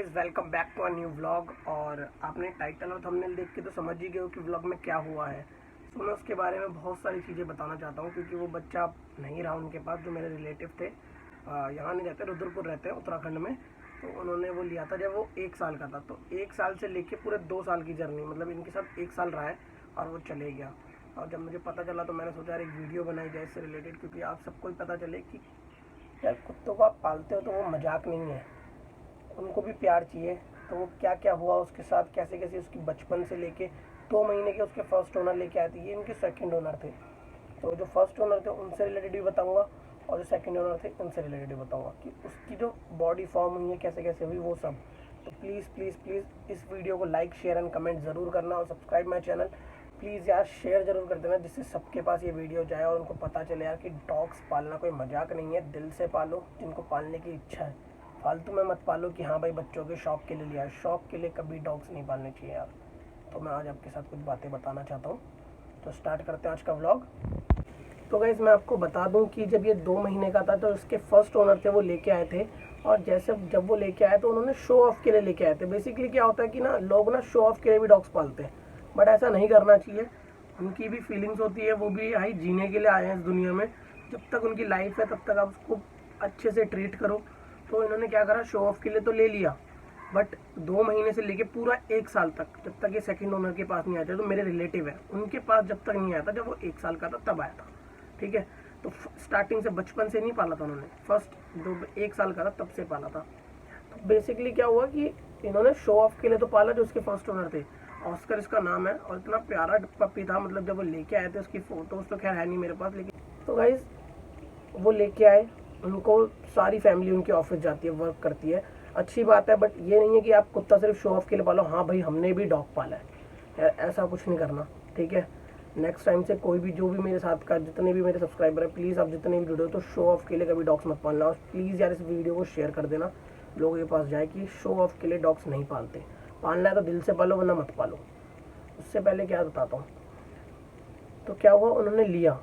Guys, welcome back to a new vlog. और आपने title और थंबनेल देख के तो समझ ही गए हो कि व्लॉग में क्या हुआ है। सो मैं उसके बारे में बहुत सारी चीज़ें बताना चाहता हूँ, क्योंकि वो बच्चा नहीं रहा उनके पास, जो मेरे रिलेटिव थे। यहाँ नहीं रहते, रुद्रपुर रहते हैं उत्तराखंड में। तो उन्होंने वो लिया था जब वो 1 साल का था। तो 1 साल से लेके पूरे 2 साल की जर्नी, मतलब इनके साथ 1 साल रहा है और वो चले गया। और जब मुझे पता चला तो मैंने सोचा यार एक वीडियो बनाई जाए इससे रिलेटेड, क्योंकि आप सबको ही पता चले कि यार कुत्तों को आप पालते हो तो वो मजाक नहीं है, उनको भी प्यार चाहिए। तो वो क्या क्या हुआ उसके साथ, कैसे कैसे उसकी बचपन से लेके 2 महीने के उसके फर्स्ट ओनर लेके आए थे। ये इनके सेकंड ओनर थे। तो जो फर्स्ट ओनर थे उनसे रिलेटेड भी बताऊंगा, और जो सेकंड ओनर थे उनसे रिलेटेड भी बताऊंगा कि उसकी जो बॉडी फॉर्म हुई है, कैसे कैसे हुई वो सब। तो प्लीज़ प्लीज़ प्लीज़ इस वीडियो को लाइक शेयर एंड कमेंट ज़रूर करना, और सब्सक्राइब माई चैनल। प्लीज़ यार शेयर ज़रूर कर देना, जिससे सबके पास ये वीडियो जाए और उनको पता चले यार कि डॉग्स पालना कोई मजाक नहीं है। दिल से पालो जिनको पालने की इच्छा है, फालतू में मत पालो कि हाँ भाई बच्चों के शौक के लिए लिया है। शौक के लिए कभी डॉग्स नहीं पालने चाहिए यार। तो मैं आज आपके साथ कुछ बातें बताना चाहता हूँ। तो स्टार्ट करते हैं आज का व्लॉग। तो गाइस मैं आपको बता दूं कि जब ये 2 महीने का था तो उसके फर्स्ट ओनर थे वो लेके आए थे। और जैसे जब वो लेके आए तो उन्होंने शो ऑफ के लिए लेके आए थे। बेसिकली क्या होता है कि ना लोग ना शो ऑफ के लिए भी डॉग्स पालते हैं, बट ऐसा नहीं करना चाहिए। उनकी भी फीलिंग्स होती है, वो भी आई जीने के लिए आए हैं इस दुनिया में। जब तक उनकी लाइफ है तब तक आप उसको अच्छे से ट्रीट करो। तो इन्होंने क्या करा, शो ऑफ के लिए तो ले लिया, बट 2 महीने से लेके पूरा 1 साल तक, जब तक ये सेकंड ओनर के पास नहीं आया था, तो मेरे रिलेटिव है उनके पास जब तक नहीं आया था, जब वो 1 साल का था तब आया था। ठीक है। तो स्टार्टिंग से बचपन से नहीं पाला था उन्होंने, फर्स्ट जो 1 साल का था तब से पाला था। तो बेसिकली क्या हुआ कि इन्होंने शो ऑफ के लिए तो पाला, जो उसके फर्स्ट ओनर थे, ऑस्कर इसका नाम है। और इतना प्यारा पप्पी था, मतलब जब वो लेके आए थे, उसकी फोटोज तो खैर है नहीं मेरे पास, लेकिन तो गाइज वो लेके आए। उनको सारी फैमिली उनके ऑफिस जाती है, वर्क करती है, अच्छी बात है। बट ये नहीं है कि आप कुत्ता सिर्फ शो ऑफ के लिए पालो, हाँ भाई हमने भी डॉग पाला है यार, ऐसा कुछ नहीं करना। ठीक है। नेक्स्ट टाइम से कोई भी, जो भी मेरे साथ का, जितने भी मेरे सब्सक्राइबर हैं, प्लीज़ आप जितने भी जुड़े हो तो शो ऑफ के लिए कभी डॉग्स मत पालना। और प्लीज़ यार इस वीडियो को शेयर कर देना, लोगों के पास जाए कि शो ऑफ के लिए डॉग्स नहीं पालते। पालना है तो दिल से पालो, वरना मत पालो। उससे पहले क्या बताता हूँ। तो क्या हुआ, उन्होंने लिया।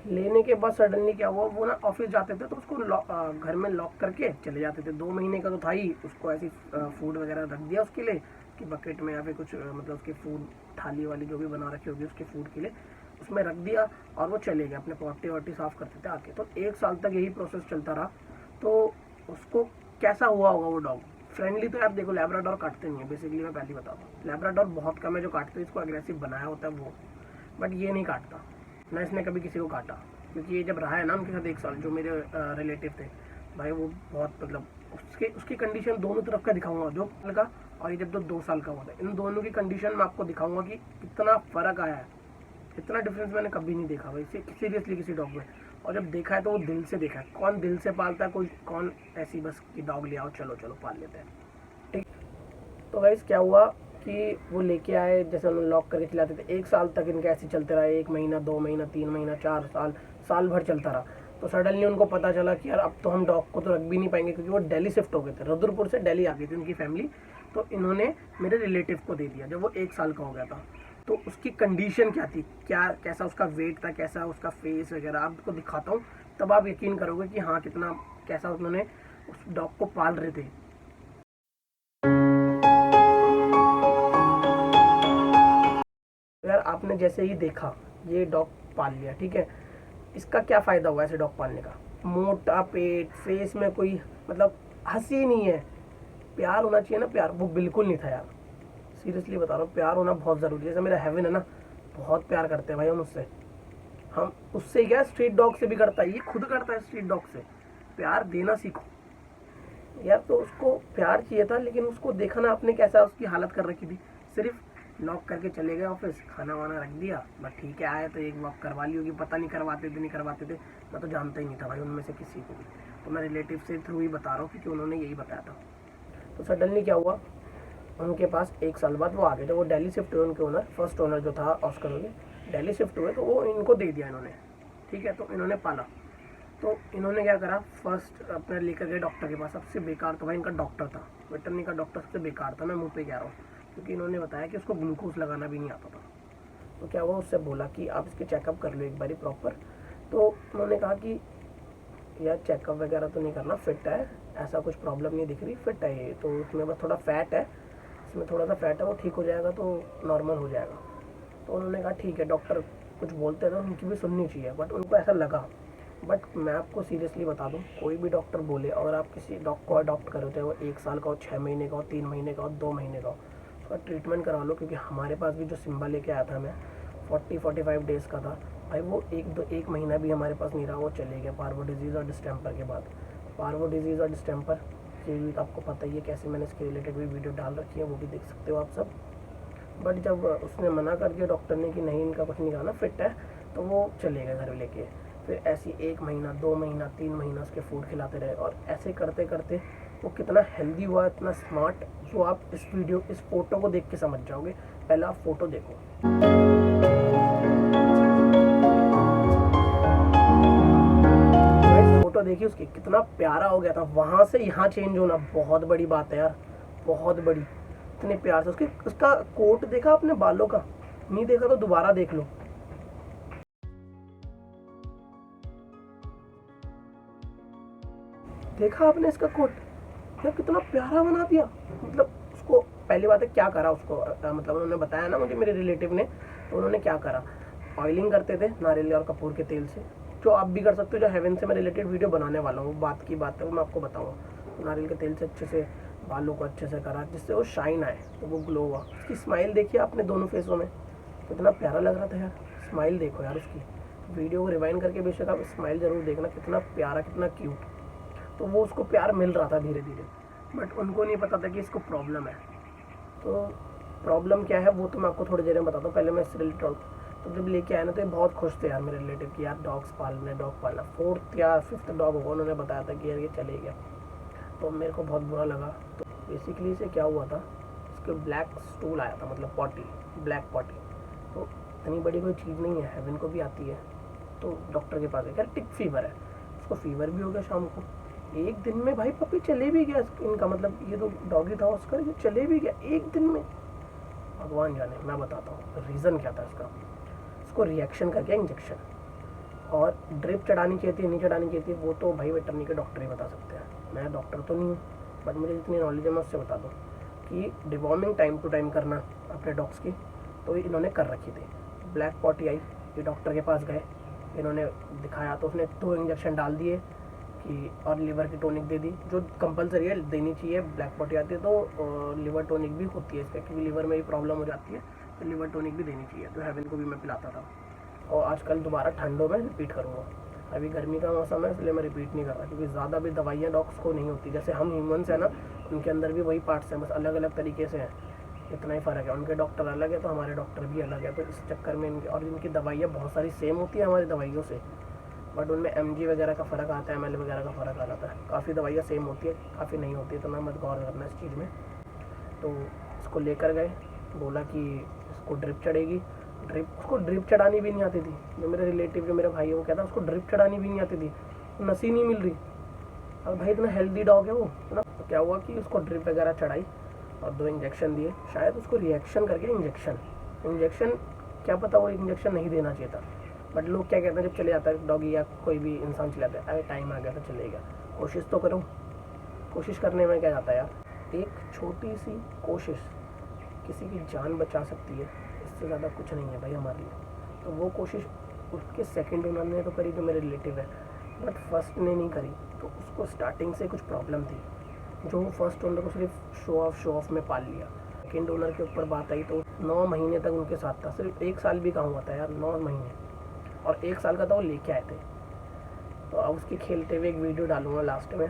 लेने के बाद सडनली क्या हुआ, वो ना ऑफिस जाते थे तो उसको घर में लॉक करके चले जाते थे। 2 महीने का तो था ही, उसको ऐसी फूड वगैरह रख दिया उसके लिए कि बकेट में, या फिर कुछ मतलब उसकी फूड थाली वाली जो भी बना रखी होगी उसके फूड के लिए, उसमें रख दिया और वो चले गए, अपने पॉटी वॉटी साफ करते थे आके। तो 1 साल तक यही प्रोसेस चलता रहा। तो उसको कैसा हुआ होगा वो डॉग। फ्रेंडली तो यार देखो, लैब्राडोर काटते नहीं है बेसिकली, मैं पहले ही बता दूँ। लैब्राडोर बहुत कम है जो काटते हैं, इसको अग्रेसिव बनाया होता है वो, बट ये नहीं काटता, ना इसने कभी किसी को काटा। क्योंकि ये जब रहा है ना उनके साथ 1 साल, जो मेरे रिलेटिव थे भाई, वो बहुत मतलब उसकी कंडीशन दोनों तरफ का दिखाऊंगा, जो का और ये जब 2 साल का हुआ था, इन दोनों की कंडीशन मैं आपको दिखाऊंगा कि कितना फ़र्क आया है। इतना डिफरेंस मैंने कभी नहीं देखा भाई सीरियसली किसी डॉग में। और जब देखा है तो वो दिल से देखा है। कौन दिल से पालता है, कोई कौन ऐसी बस कि डॉग ले आओ चलो चलो पाल लेते हैं। ठीक। तो गाइस क्या हुआ कि वो लेके आए, जैसे उन्होंने लॉक करके खिलाते थे। 1 साल तक इनके ऐसे चलते रहा, 1 महीना, 2 महीना, 3 महीना, 4 साल, साल भर चलता रहा। तो सडनली उनको पता चला कि यार अब तो हम डॉग को तो रख भी नहीं पाएंगे, क्योंकि वो दिल्ली शिफ्ट हो गए थे, रुद्रपुर से दिल्ली आ गई थी उनकी फैमिली। तो इन्होंने मेरे रिलेटिव को दे दिया जब वो 1 साल का हो गया था। तो उसकी कंडीशन क्या थी, क्या कैसा उसका वेट था, कैसा उसका फेस वगैरह आपको दिखाता हूँ, तब आप यकीन करोगे कि हाँ कितना कैसा उन्होंने उस डॉग को पाल रहे थे। यार आपने जैसे ही देखा ये डॉग पाल लिया, ठीक है, इसका क्या फ़ायदा हुआ ऐसे डॉग पालने का। मोटा पेट, फेस में कोई मतलब हंसी नहीं है। प्यार होना चाहिए ना, प्यार वो बिल्कुल नहीं था यार। सीरियसली बता रहा हूँ, प्यार होना बहुत ज़रूरी है। जैसे मेरा हेवन है ना, बहुत प्यार करते हैं भाई हम उससे। हम उससे क्या, स्ट्रीट डॉग से भी करता है, ये खुद करता है स्ट्रीट डॉग से। प्यार देना सीखो यार। तो उसको प्यार चाहिए था, लेकिन उसको देखा ना आपने कैसा उसकी हालत कर रखी थी। सिर्फ लॉक करके चले गए ऑफिस, खाना वाना रख दिया, बस ठीक है आए तो एक वॉक करवा ली होगी, पता नहीं करवाते थे नहीं करवाते थे, मैं तो जानता ही नहीं था भाई उनमें से किसी को भी। तो मैं रिलेटिव से थ्रू ही बता रहा हूँ, क्योंकि उन्होंने यही बताया था। तो सडनली क्या हुआ, उनके पास 1 साल बाद वो आ गए। जब वो दिल्ली शिफ्ट हुए, उनके ओनर, फर्स्ट ओनर जो था ऑस्कर हो गए, दिल्ली शिफ्ट हुए, तो वो इनको दे दिया इन्होंने। ठीक है। तो इन्होंने पाला। तो इन्होंने क्या करा, फर्स्ट अपने लेकर गए डॉक्टर के पास। सबसे बेकार तो भाई इनका डॉक्टर था, वेटरनरी का डॉक्टर सबसे बेकार था, मैं मुंह पे कह रहा हूँ। क्योंकि इन्होंने बताया कि उसको ग्लूकोज लगाना भी नहीं आता था। तो क्या हुआ, उससे बोला कि आप इसके चेकअप कर लो एक बारी प्रॉपर। तो उन्होंने कहा कि यार चेकअप वगैरह तो नहीं करना, फिट है, ऐसा कुछ प्रॉब्लम नहीं दिख रही, फिट है ये। तो इसमें बस थोड़ा फैट है, इसमें थोड़ा सा फैट है, वो ठीक हो जाएगा तो नॉर्मल हो जाएगा। तो उन्होंने कहा ठीक है, डॉक्टर कुछ बोलते हैं तो उनकी भी सुननी चाहिए, बट उनको ऐसा लगा। बट मैं आपको सीरियसली बता दूं, कोई भी डॉक्टर बोले, अगर आप किसी डॉग को अडॉप्ट करो, चाहे वो 1 साल का हो, 6 महीने का हो, 3 महीने का हो, 2 महीने का हो, उसका ट्रीटमेंट करवा लो। क्योंकि हमारे पास भी जो सिम्बा लेके आया था, मैं 40-45 डेज़ का था भाई, वो 1 महीना भी हमारे पास नहीं रहा, वो चले गया पार्वो डिजीज़ और डिस्टेम्पर के बाद। पार्वो डिजीज़ और डिस्टेम्पर ये भी आपको पता ही है कैसे, मैंने इसके रिलेटेड भी वीडियो डाल रखी है, वो भी देख सकते हो आप सब। बट जब उसने मना कर दिया डॉक्टर ने कि नहीं इनका कुछ नहीं खाना, फिट है, तो वो चले गए घर लेके। फिर ऐसी 1 महीना, 2 महीना, 3 महीना उसके फूड खिलाते रहे, और ऐसे करते करते वो कितना हेल्दी हुआ, इतना स्मार्ट, जो आप इस फोटो को देख के समझ जाओगे। पहले आप फोटो देखो, फोटो देखिए उसकी, कितना प्यारा हो गया था। वहां से यहाँ चेंज होना बहुत बड़ी बात है यार, बहुत बड़ी। इतने प्यार से उसका कोट देखा आपने, बालों का? नहीं देखा तो दोबारा देख लो। देखा आपने इसका कोट? यार कितना प्यारा बना दिया। मतलब उसको, पहली बात है क्या करा उसको, मतलब उन्होंने बताया ना मुझे, मेरे रिलेटिव ने, तो उन्होंने क्या करा, ऑयलिंग करते थे नारियल और कपूर के तेल से, जो आप भी कर सकते हो, जो हेवन से मैं रिलेटेड वीडियो बनाने वाला हूँ, बात की बात है वो मैं आपको बताऊँगा। नारियल के तेल से अच्छे से बालों को अच्छे से करा, जिससे वो शाइन आए, तो वो ग्लो हुआ। उसकी स्माइल देखिए आपने दोनों फेसों में, कितना प्यारा लग रहा था यार। स्माइल देखो यार उसकी, वीडियो को रिवाइंड करके बेशक आप स्माइल जरूर देखना, कितना प्यारा, कितना क्यूट। तो वो उसको प्यार मिल रहा था धीरे धीरे, बट उनको नहीं पता था कि इसको प्रॉब्लम है। तो प्रॉब्लम क्या है वो तो मैं आपको थोड़ी देर में बताता हूँ, पहले मैं इससे रिलेटेड। तो जब लेके आए ना, तो ये बहुत खुश थे यार मेरे रिलेटिव कि यार डॉग पालना। 4th या 5th डॉग होगा, उन्होंने बताया था कि यार ये चले गया। तो मेरे को बहुत बुरा लगा। तो बेसिकली इसे क्या हुआ था, इसके ब्लैक स्टूल आया था, मतलब पॉटी, ब्लैक पॉटी। तो इतनी बड़ी कोई चीज़ नहीं है, हेवन को भी आती है। तो डॉक्टर के पास गया, टिक फीवर है, उसको फीवर भी हो गया शाम को। 1 दिन में भाई पपी चले भी गया इनका, मतलब ये जो डॉगी था उसका, ये चले भी गया 1 दिन में। भगवान जाने, मैं बताता हूँ रीज़न क्या था इसका। इसको रिएक्शन करके इंजेक्शन, और ड्रिप चढ़ानी चाहिए थी, नहीं चढ़ानी चाहिए थी, वो तो भाई वेटरनरी के डॉक्टर ही बता सकते हैं। मैं डॉक्टर तो नहीं हूँ, बट मुझे जितनी नॉलेज है मैं उससे बता दूँ कि डिवॉर्मिंग टाइम टू टाइम करना अपने डॉग्स की, तो इन्होंने कर रखी थी। ब्लैक पॉटी आई, ये डॉक्टर के पास गए, इन्होंने दिखाया, तो उसने 2 इंजेक्शन डाल दिए कि, और लिवर की टॉनिक दे दी, जो कंपलसरी है देनी चाहिए। ब्लैक पॉटी आती है तो लिवर टॉनिक भी होती है इसका, क्योंकि लिवर में भी प्रॉब्लम हो जाती है, तो लिवर टॉनिक भी देनी चाहिए। तो हेवन को भी मैं पिलाता था, और आजकल दोबारा ठंडों में रिपीट करूँगा। अभी गर्मी का मौसम है इसलिए मैं रिपीट नहीं कर रहा, क्योंकि ज़्यादा भी दवाइयाँ डॉग्स को नहीं होती। जैसे हम ह्यूमन्स हैं ना, उनके अंदर भी वही पार्ट्स हैं, बस अलग अलग तरीके से हैं, इतना ही फ़र्क है। उनके डॉक्टर अलग है तो हमारे डॉक्टर भी अलग है, तो इस चक्कर में इनके, और इनकी दवाइयाँ बहुत सारी सेम होती है हमारी दवाइयों से, बट उनमें mg वगैरह का फ़र्क आता है, ml वगैरह का फ़र्क आ जाता है। काफ़ी दवाइयाँ सेम होती है, काफ़ी नहीं होती है, तो मैं मत गौर करना इस चीज़ में। तो इसको लेकर गए, बोला कि इसको ड्रिप चढ़ेगी। उसको ड्रिप चढ़ानी भी नहीं आती थी। जो मेरे रिलेटिव, जो मेरा भाई है, वो कहता है उसको ड्रिप चढ़ानी भी नहीं आती थी, नसी नहीं मिल रही। अब भाई इतना हेल्दी डॉग है वो, है ना। तो क्या हुआ कि उसको ड्रिप वगैरह चढ़ाई और 2 इंजेक्शन दिए, शायद उसको रिएक्शन करके इंजेक्शन क्या पता वो इंजेक्शन नहीं देना चाहिए था। बट लोग क्या कहते हैं, जब चले जाता है डॉगी या कोई भी इंसान चले जाता है, अरे टाइम आ गया तो चले गया। कोशिश तो करो, कोशिश करने में क्या जाता है यार। एक छोटी सी कोशिश किसी की जान बचा सकती है, इससे ज़्यादा कुछ नहीं है भाई हमारे लिए। तो वो कोशिश उसके सेकंड ओनर ने तो करी, जो मेरे रिलेटिव है, बट फर्स्ट ने नहीं करी। तो उसको स्टार्टिंग से कुछ प्रॉब्लम थी, जो फर्स्ट ओनर को सिर्फ शो ऑफ में पाल लिया। सेकेंड ओनर के ऊपर बात आई तो 9 महीने तक उनके साथ था, सिर्फ 1 साल भी कहाँ हुआ था यार, 9 महीने, और 1 साल का था वो लेके आए थे। तो अब उसकी खेलते हुए एक वीडियो डालूंगा लास्ट में,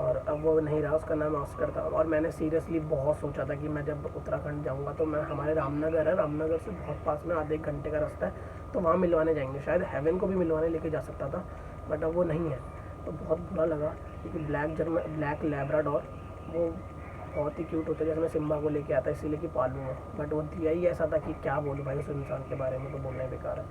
और अब वो नहीं रहा, उसका नाम ऑस्कर था। और मैंने सीरियसली बहुत सोचा था कि मैं जब उत्तराखंड जाऊंगा तो मैं, हमारे रामनगर है, रामनगर से बहुत पास में, आधे 1 घंटे का रास्ता है, तो वहाँ मिलवाने जाएंगे। शायद हेवन को भी मिलवाने लेके जा सकता था, बट अब वो नहीं है। तो बहुत बुरा लगा, क्योंकि ब्लैक लैब्राडोर वो बहुत ही क्यूट होता है, जैसे मैं सिम्बा को लेके आता इसीलिए कि पालूंगा, बट वो दिया ही ऐसा था कि क्या बोलूँ भाई उस इंसान के बारे में, तो बोलना ही बेकार है।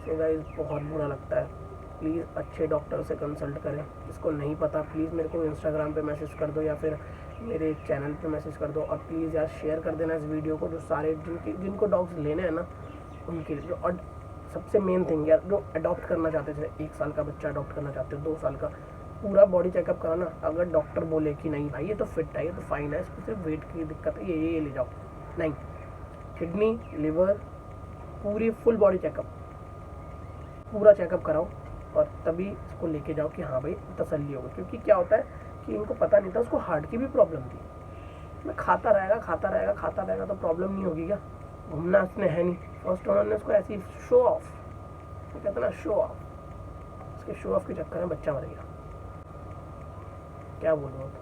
सो गाइस बहुत बुरा लगता है। प्लीज़ अच्छे डॉक्टर से कंसल्ट करें। जिसको नहीं पता प्लीज़ मेरे को इंस्टाग्राम पे मैसेज कर दो, या फिर मेरे चैनल पे मैसेज कर दो, और प्लीज़ यार शेयर कर देना इस वीडियो को, जो सारे जिनको डॉग्स लेने हैं ना उनके लिए। और सबसे मेन थिंग यार, जो अडॉप्ट करना चाहते थे, 1 साल का बच्चा अडॉप्ट करना चाहते हो, 2 साल का, पूरा बॉडी चेकअप कराना। अगर डॉक्टर बोले कि नहीं भाई ये तो फिट है, ये तो फाइन है, इसको सिर्फ वेट की दिक्कत है, ये ले जाओ, नहीं, किडनी, लिवर, पूरी फुल बॉडी चेकअप, पूरा चेकअप कराओ और तभी इसको लेके जाओ कि हाँ भाई तसल्ली होगी। क्योंकि क्या होता है कि इनको पता नहीं था उसको हार्ट की भी प्रॉब्लम थी। मैं खाता रहेगा तो प्रॉब्लम नहीं होगी क्या? घूमना उसने है नहीं। फर्स्ट उन्होंने उसको ऐसी शो ऑफ, कहते हैं ना शो ऑफ, उसके शो ऑफ के चक्कर में बच्चा मर गया। क्या बोलूँ अब,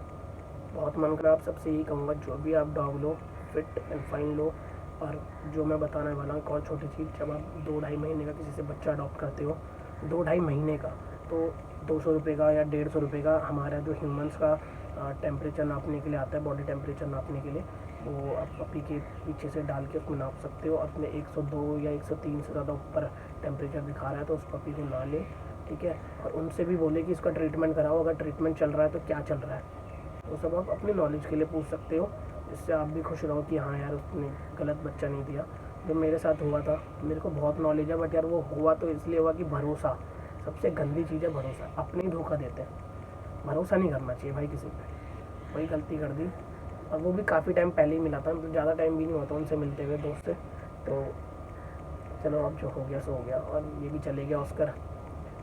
बहुत मन करा। आप सबसे यही कहूँगा, जो भी आप डॉग लो फिट एंड फाइन लो। और जो मैं बताने वाला हूँ एक और छोटी चीज़, जब आप 2-2.5 महीने का किसी से बच्चा अडॉप्ट करते हो, 2-2.5 महीने का, तो 200 रुपये का या 150 रुपये का हमारा जो ह्यूमंस का टेम्परेचर नापने के लिए आता है, बॉडी टेम्परेचर नापने के लिए, वो आप पपी के पीछे से डाल के उसमें नाप सकते हो। अपने 102 या 103 से ज़्यादा ऊपर टेम्परेचर दिखा रहा है तो उस पपी को ना ले, ठीक है। और उनसे भी बोले कि इसका ट्रीटमेंट कराओ, अगर ट्रीटमेंट चल रहा है तो क्या चल रहा है, वो सब आप अपनी नॉलेज के लिए पूछ सकते हो। इससे आप भी खुश रहो कि हाँ यार उसने गलत बच्चा नहीं दिया। जो मेरे साथ हुआ था, मेरे को बहुत नॉलेज है, बट यार वो हुआ तो इसलिए हुआ कि भरोसा, सबसे गंदी चीज़ है भरोसा। अपने ही धोखा देते हैं, भरोसा नहीं करना चाहिए भाई किसी पे। वही गलती कर दी, और वो भी काफ़ी टाइम पहले ही मिला था, मतलब ज़्यादा टाइम भी नहीं होता उनसे मिलते हुए दोस्त से। तो चलो अब जो हो गया सो हो गया। और ये भी चले गया ऑस्कर,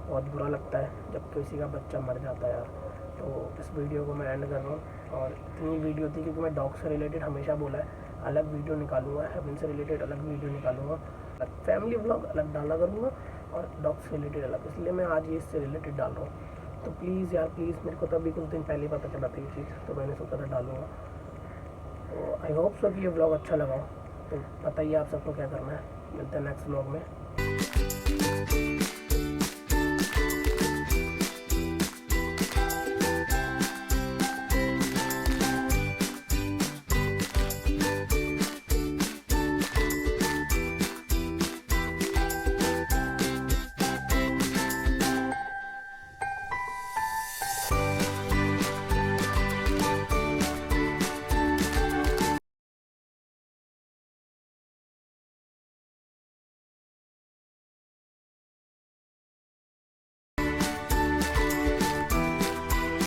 बहुत बुरा लगता है जब किसी का बच्चा मर जाता है यार। तो इस वीडियो को मैं एंड कर रहा हूँ। और इतनी वीडियो थी क्योंकि मैं डॉग से रिलेटेड हमेशा बोला है अलग वीडियो निकालूंगा, हेवन से रिलेटेड अलग वीडियो निकालूंगा, फैमिली व्लॉग अलग डाला करूँगा और डॉग से रिलेटेड अलग, इसलिए मैं आज ये इससे रिलेटेड डाल रहा हूँ। तो प्लीज़ यार प्लीज़, मेरे को तो अभी कुछ दिन पहले पता चला था ये चीज़, तो मैंने सोचा था डालूँगा। तो आई होप सो कि ये व्लॉग अच्छा लगा हो। तो बताइए आप सबको क्या करना है। मिलते हैं नेक्स्ट व्लॉग में।